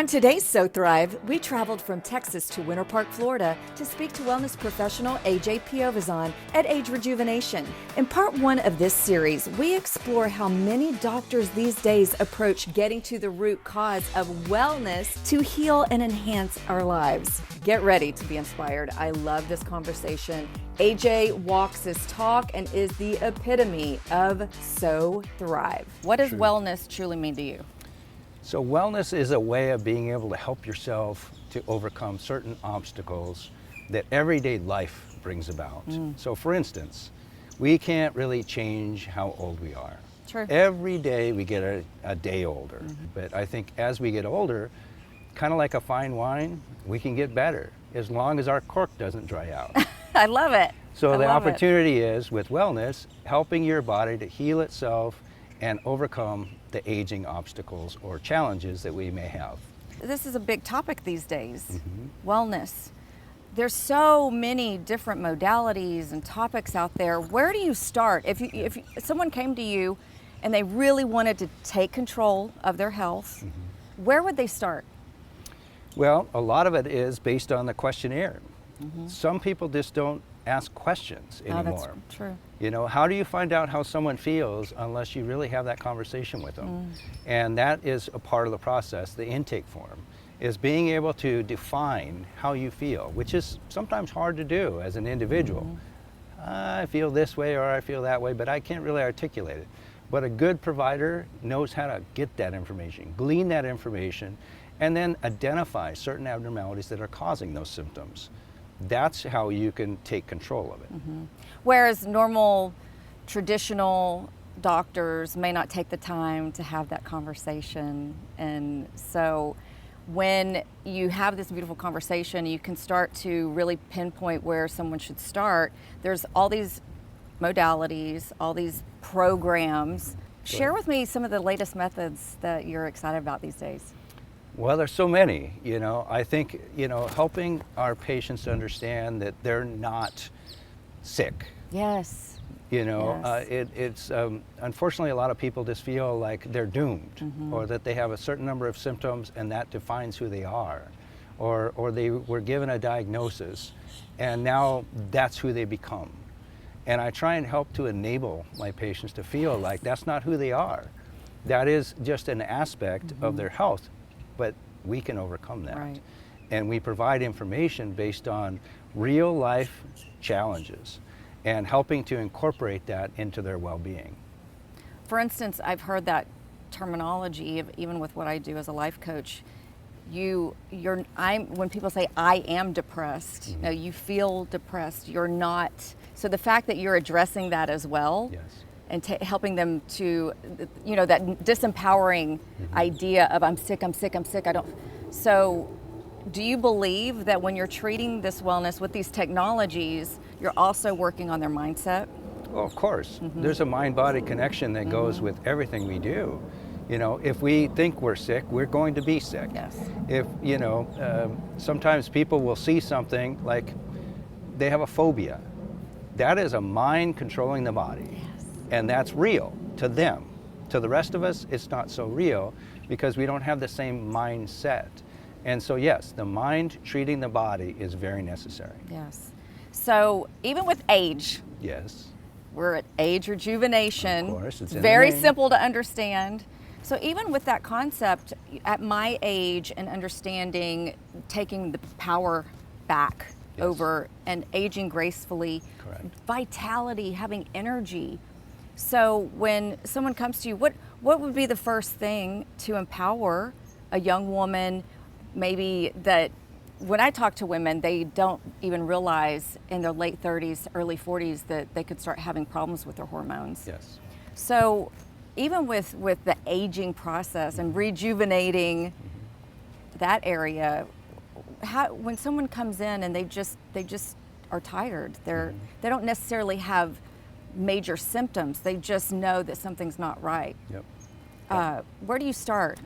On today's So Thrive, we traveled from Texas to Winter Park, Florida to speak to wellness professional AJ Piovesan at Age Rejuvenation. In part one of this series, we explore how many doctors these days approach getting to the root cause of wellness to heal and enhance our lives. Get ready to be inspired. I love this conversation. AJ walks his talk and is the epitome of So Thrive. What does wellness truly mean to you? So wellness is a way of being able to help yourself to overcome certain obstacles that everyday life brings about. So for instance, we can't really change how old we are. True. Every day we get a day older. But I think as we get older, kind of like a fine wine, we can get better as long as our cork doesn't dry out. I love it. So the opportunity is with wellness, helping your body to heal itself and overcome the aging obstacles or challenges that we may have. This is a big topic these days, wellness. There's so many different modalities and topics out there. Where do you start? If someone came to you and they really wanted to take control of their health, where would they start? Well, a lot of it is based on the questionnaire. Some people just don't ask questions anymore. Oh, that's true. You know, how do you find out how someone feels unless you really have that conversation with them? And that is a part of the process. The intake form is being able to define how you feel, which is sometimes hard to do as an individual. I feel this way or I feel that way, but I can't really articulate it. But a good provider knows how to get that information, glean that information, and then identify certain abnormalities that are causing those symptoms. That's how you can take control of it. Whereas normal, traditional doctors may not take the time to have that conversation. And so when you have this beautiful conversation, you can start to really pinpoint where someone should start. There's all these modalities, all these programs. Share with me some of the latest methods that you're excited about these days. Well, there's so many, you know. I think, you know, helping our patients understand that they're not sick. Yes. You know, it's unfortunately a lot of people just feel like they're doomed or that they have a certain number of symptoms and that defines who they are. Or they were given a diagnosis and now that's who they become. And I try and help to enable my patients to feel like that's not who they are. That is just an aspect of their health. But we can overcome that. Right. And we provide information based on real life challenges and helping to incorporate that into their well-being. For instance, I've heard that terminology, even with what I do as a life coach. When people say, I am depressed, no, you feel depressed, you're not. So the fact that you're addressing that as well, and helping them to, you know, that disempowering idea of I'm sick, I don't. So do you believe that when you're treating this wellness with these technologies, you're also working on their mindset? Well, of course. There's a mind-body connection that goes with everything we do. You know, if we think we're sick, we're going to be sick. Yes. If, you know, sometimes people will see something like they have a phobia. That is a mind controlling the body. And that's real to them. To the rest of us, it's not so real because we don't have the same mindset. And so yes, the mind treating the body is very necessary. Yes. So even with age, we're at Age Rejuvenation. Of course, it's in very the name. simple to understand. So even with that concept, at my age and understanding taking the power back over and aging gracefully, vitality, having energy. So when someone comes to you, what would be the first thing to empower a young woman, maybe that when I talk to women, they don't even realize in their late 30s, early 40s that they could start having problems with their hormones. So even with the aging process and rejuvenating that area, when someone comes in and they just are tired, they don't necessarily have major symptoms, they just know that something's not right. Where do you start?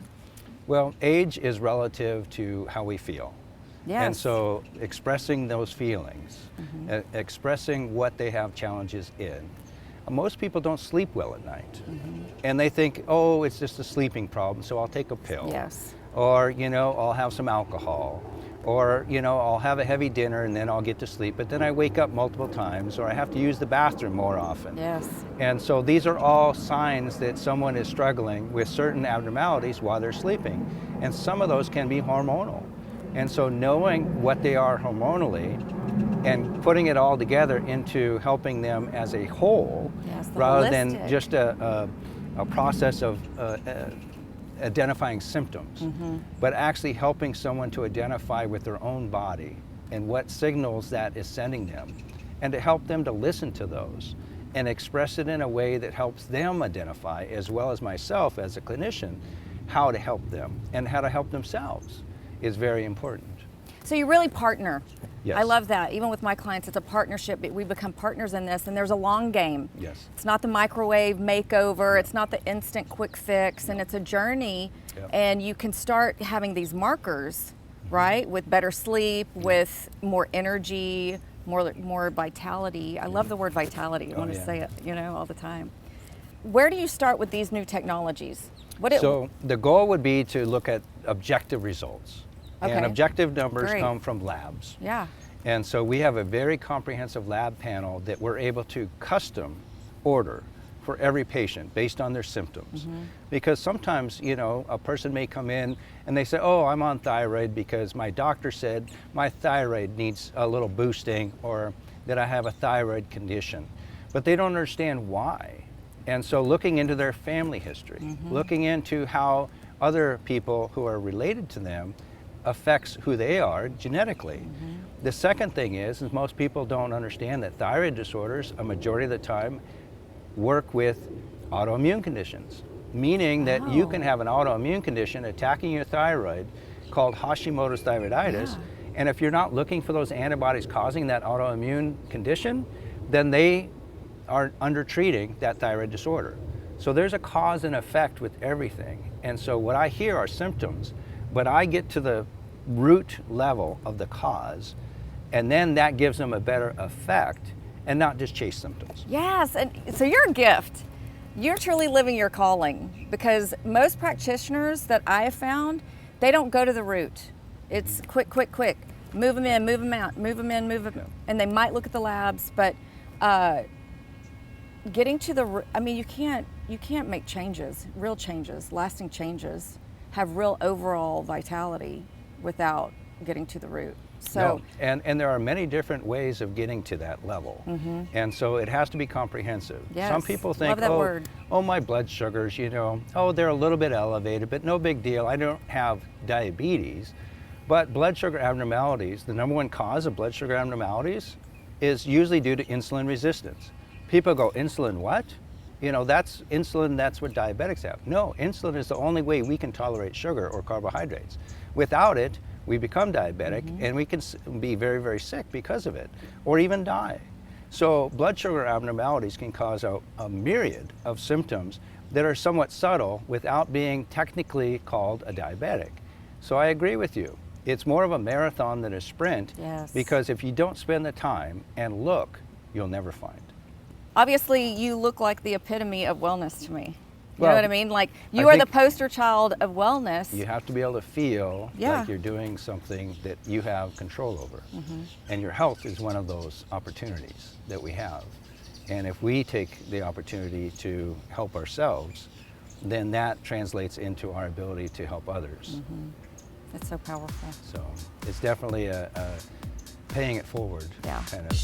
Well, age is relative to how we feel. And so expressing those feelings, expressing what they have challenges in. Most people don't sleep well at night. And they think, oh, it's just a sleeping problem, so I'll take a pill. or, you know, I'll have some alcohol, or, you know, I'll have a heavy dinner and then I'll get to sleep, but then I wake up multiple times, or I have to use the bathroom more often. Yes. And so these are all signs that someone is struggling with certain abnormalities while they're sleeping. And some of those can be hormonal. And so knowing what they are hormonally and putting it all together into helping them as a whole, Yes, the rather holistic. than just a process of identifying symptoms, but actually helping someone to identify with their own body and what signals that is sending them, and to help them to listen to those and express it in a way that helps them identify, as well as myself as a clinician, how to help them and how to help themselves is very important. So you really partner. Yes. I love that. Even with my clients, it's a partnership. We become partners in this, and there's a long game. Yes. It's not the microwave makeover. It's not the instant quick fix, and it's a journey. Yep. And you can start having these markers, right? With better sleep, with more energy, more vitality. I love the word vitality. I want to say it, you know, all the time. Where do you start with these new technologies? So the goal would be to look at objective results. Okay. And objective numbers Great. come from labs. Yeah. And so we have a very comprehensive lab panel that we're able to custom order for every patient based on their symptoms. Because sometimes, you know, a person may come in and they say, oh, I'm on thyroid because my doctor said my thyroid needs a little boosting, or that I have a thyroid condition. But they don't understand why. And so looking into their family history, looking into how other people who are related to them affects who they are genetically. The second thing is most people don't understand that thyroid disorders, a majority of the time, work with autoimmune conditions, meaning that you can have an autoimmune condition attacking your thyroid called Hashimoto's thyroiditis, and if you're not looking for those antibodies causing that autoimmune condition, then they are under-treating that thyroid disorder. So there's a cause and effect with everything. And so what I hear are symptoms, but I get to the root level of the cause, and then that gives them a better effect and not just chase symptoms. Yes, and so you're a gift. You're truly living your calling, because most practitioners that I have found, they don't go to the root. It's quick, quick, quick. Move them in, move them out, move them in, move them, and they might look at the labs, but getting to the, I mean, you can't make changes, real changes, lasting changes, have real overall vitality without getting to the root. So, no. And there are many different ways of getting to that level. And so it has to be comprehensive. Yes. Some people think, Love that word. oh, my blood sugars, you know, oh, they're a little bit elevated, but no big deal. I don't have diabetes. But blood sugar abnormalities, the number one cause of blood sugar abnormalities is usually due to insulin resistance. People go, insulin what? You know, that's insulin, that's what diabetics have. No, insulin is the only way we can tolerate sugar or carbohydrates. Without it, we become diabetic and we can be very, very sick because of it, or even die. So blood sugar abnormalities can cause a myriad of symptoms that are somewhat subtle without being technically called a diabetic. So I agree with you. It's more of a marathon than a sprint, because if you don't spend the time and look, you'll never find. Obviously, you look like the epitome of wellness to me. You Well, know what I mean? Like, I you are the think poster child of wellness. You have to be able to feel Yeah. like you're doing something that you have control over. And your health is one of those opportunities that we have. And if we take the opportunity to help ourselves, then that translates into our ability to help others. That's so powerful. So it's definitely a paying it forward Yeah. kind of